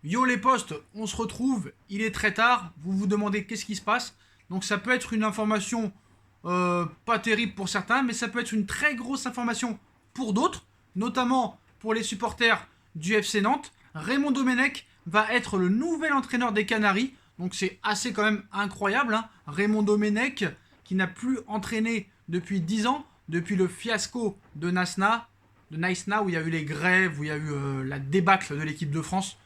Yo les postes, on se retrouve, il est très tard, vous vous demandez qu'est-ce qui se passe. Donc ça peut être une information pas terrible pour certains, mais ça peut être une très grosse information pour d'autres, notamment pour les supporters du FC Nantes. Raymond Domenech va être le nouvel entraîneur des Canaries, donc c'est assez quand même incroyable, hein. Raymond Domenech qui n'a plus entraîné depuis 10 ans, depuis le fiasco de Naïsna, où il y a eu les grèves, où il y a eu la débâcle de l'équipe de France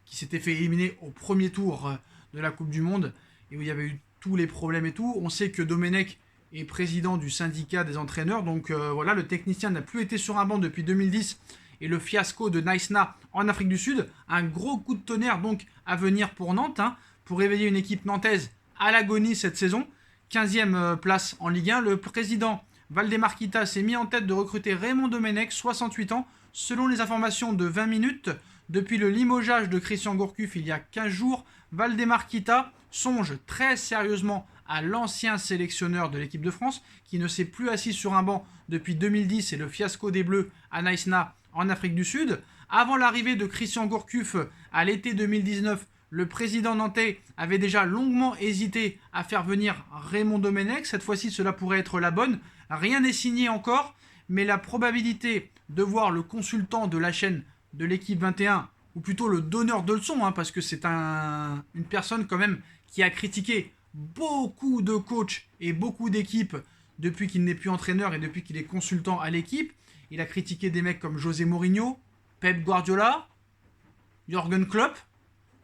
qui s'était fait éliminer au premier tour de la Coupe du Monde et où il y avait eu tous les problèmes et tout. On sait que Domenech est président du syndicat des entraîneurs, donc voilà, le technicien n'a plus été sur un banc depuis 2010 et le fiasco de Naïsna en Afrique du Sud. Un gros coup de tonnerre donc à venir pour Nantes, hein, pour réveiller une équipe nantaise à l'agonie cette saison. 15e place en Ligue 1. Le président Valdemar Kita s'est mis en tête de recruter Raymond Domenech, 68 ans, selon les informations de 20 minutes. Depuis le limogeage de Christian Gourcuff il y a 15 jours, Valdemar Kita songe très sérieusement à l'ancien sélectionneur de l'équipe de France, qui ne s'est plus assis sur un banc depuis 2010 et le fiasco des Bleus à Naïsna en Afrique du Sud. Avant l'arrivée de Christian Gourcuff à l'été 2019, le président nantais avait déjà longuement hésité à faire venir Raymond Domenech. Cette fois-ci, cela pourrait être la bonne. Rien n'est signé encore, mais la probabilité de voir le consultant de la chaîne de l'équipe 21, ou plutôt le donneur de leçons, hein, parce que c'est une personne quand même qui a critiqué beaucoup de coachs et beaucoup d'équipes depuis qu'il n'est plus entraîneur et depuis qu'il est consultant à l'équipe. Il a critiqué des mecs comme José Mourinho, Pep Guardiola, Jürgen Klopp,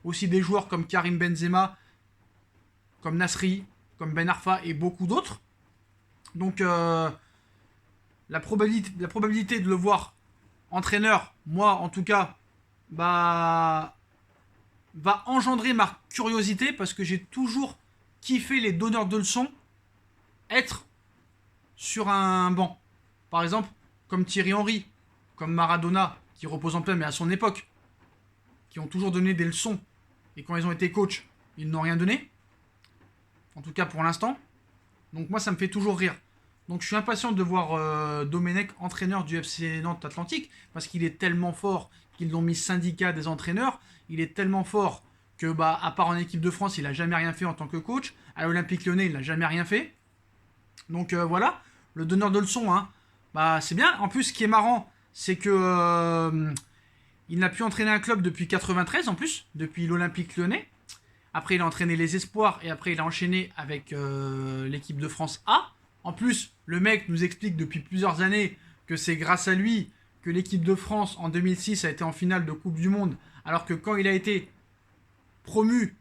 aussi des joueurs comme Karim Benzema, comme Nasri, comme Ben Arfa et beaucoup d'autres. Donc la probabilité de le voir entraîneur, moi en tout cas, va engendrer ma curiosité parce que j'ai toujours kiffé les donneurs de leçons être sur un banc. Par exemple, comme Thierry Henry, comme Maradona, qui repose en paix mais à son époque, qui ont toujours donné des leçons. Et quand ils ont été coachs, ils n'ont rien donné. En tout cas pour l'instant. Donc moi ça me fait toujours rire. Donc je suis impatient de voir Domenech, entraîneur du FC Nantes Atlantique, parce qu'il est tellement fort qu'ils l'ont mis syndicat des entraîneurs. Il est tellement fort que, à part en équipe de France, il n'a jamais rien fait en tant que coach. À l'Olympique Lyonnais, il n'a jamais rien fait. Donc voilà, le donneur de leçons, hein, c'est bien. En plus, ce qui est marrant, c'est que il n'a pu entraîner un club depuis 93, en plus, depuis l'Olympique Lyonnais. Après, il a entraîné les Espoirs et après, il a enchaîné avec l'équipe de France A. En plus, le mec nous explique depuis plusieurs années que c'est grâce à lui que l'équipe de France en 2006 a été en finale de Coupe du Monde, alors que quand il a été promu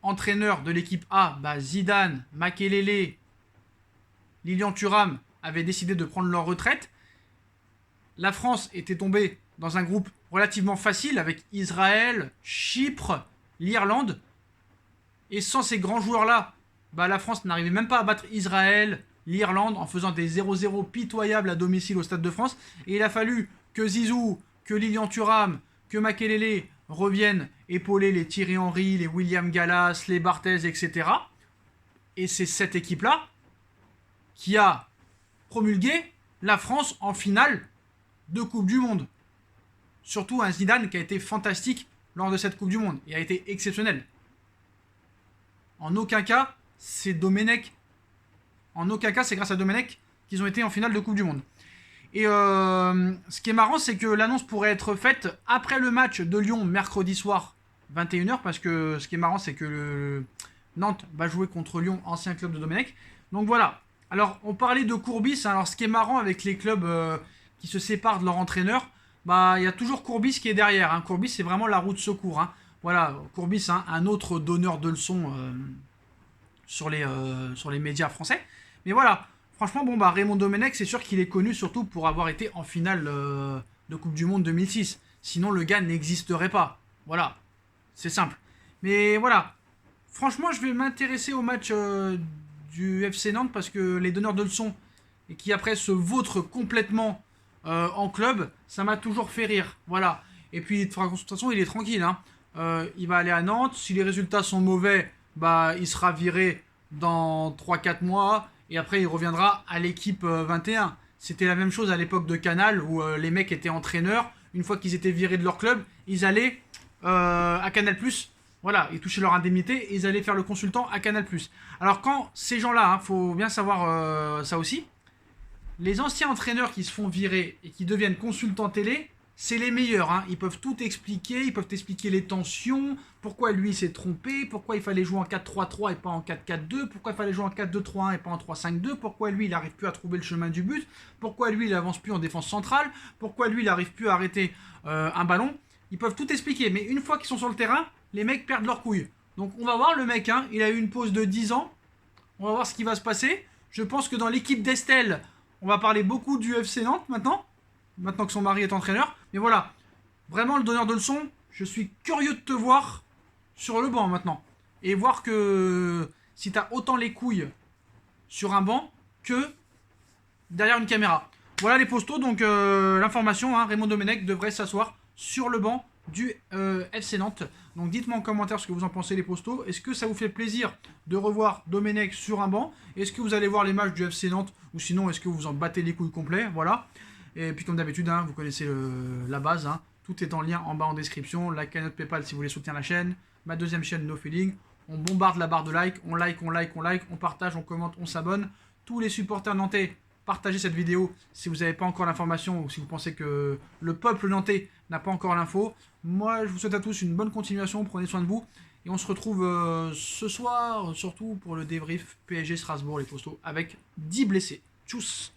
entraîneur de l'équipe A, Zidane, Makelele, Lilian Thuram avaient décidé de prendre leur retraite. La France était tombée dans un groupe relativement facile avec Israël, Chypre, l'Irlande. Et sans ces grands joueurs-là, la France n'arrivait même pas à battre Israël, l'Irlande, en faisant des 0-0 pitoyables à domicile au Stade de France. Et il a fallu que Zizou, que Lilian Thuram, que Makelele reviennent épauler les Thierry Henry, les William Gallas, les Barthez, etc. Et c'est cette équipe-là qui a promulgué la France en finale de Coupe du Monde. Surtout un Zidane qui a été fantastique lors de cette Coupe du Monde et a été exceptionnel. En aucun cas, c'est Domenech. En aucun cas, c'est grâce à Domenech qu'ils ont été en finale de Coupe du Monde. Et ce qui est marrant, c'est que l'annonce pourrait être faite après le match de Lyon mercredi soir 21h, parce que ce qui est marrant, c'est que Nantes va jouer contre Lyon, ancien club de Domenech. Donc voilà. Alors, on parlait de Courbis. Alors, ce qui est marrant avec les clubs qui se séparent de leur entraîneur, il y a toujours Courbis qui est derrière, hein. Courbis, c'est vraiment la roue de secours, hein. Voilà, Courbis, hein, un autre donneur de leçons sur les médias français. Mais voilà, franchement, Raymond Domenech, c'est sûr qu'il est connu surtout pour avoir été en finale de Coupe du Monde 2006. Sinon, le gars n'existerait pas. Voilà, c'est simple. Mais voilà, franchement, je vais m'intéresser au match du FC Nantes parce que les donneurs de leçons et qui après se vautrent complètement en club, ça m'a toujours fait rire. Voilà. Et puis, de toute façon, il est tranquille, hein. Il va aller à Nantes. Si les résultats sont mauvais, il sera viré dans 3-4 mois. Et après, il reviendra à l'équipe 21. C'était la même chose à l'époque de Canal où les mecs étaient entraîneurs. Une fois qu'ils étaient virés de leur club, ils allaient à Canal+. Voilà, ils touchaient leur indemnité et ils allaient faire le consultant à Canal+. Alors quand ces gens-là, faut bien savoir ça aussi, les anciens entraîneurs qui se font virer et qui deviennent consultants télé, c'est les meilleurs. Ils peuvent tout expliquer, ils peuvent expliquer les tensions, pourquoi lui s'est trompé, pourquoi il fallait jouer en 4-3-3 et pas en 4-4-2, pourquoi il fallait jouer en 4-2-3-1 et pas en 3-5-2, pourquoi lui il n'arrive plus à trouver le chemin du but, pourquoi lui il avance plus en défense centrale, pourquoi lui il n'arrive plus à arrêter un ballon. Ils peuvent tout expliquer, mais une fois qu'ils sont sur le terrain, les mecs perdent leur couille. Donc on va voir le mec, il a eu une pause de 10 ans, on va voir ce qui va se passer. Je pense que dans l'équipe d'Estelle, on va parler beaucoup du FC Nantes maintenant que son mari est entraîneur. Mais voilà, vraiment le donneur de leçons, je suis curieux de te voir sur le banc maintenant. Et voir que si t'as autant les couilles sur un banc que derrière une caméra. Voilà les postos, donc l'information, Raymond Domenech devrait s'asseoir sur le banc du FC Nantes. Donc dites-moi en commentaire ce que vous en pensez les postos. Est-ce que ça vous fait plaisir de revoir Domenech sur un banc? Est-ce que vous allez voir les matchs du FC Nantes? Ou sinon est-ce que vous en battez les couilles complets? Voilà. Et puis comme d'habitude, vous connaissez la base. Tout est en lien en bas en description. La cagnotte Paypal si vous voulez soutenir la chaîne. Ma deuxième chaîne No Feeling. On bombarde la barre de like. On like, on partage, on commente, on s'abonne. Tous les supporters nantais, partagez cette vidéo si vous n'avez pas encore l'information ou si vous pensez que le peuple nantais n'a pas encore l'info. Moi, je vous souhaite à tous une bonne continuation. Prenez soin de vous. Et on se retrouve ce soir, surtout pour le débrief PSG Strasbourg, les postos, avec 10 blessés. Tchuss!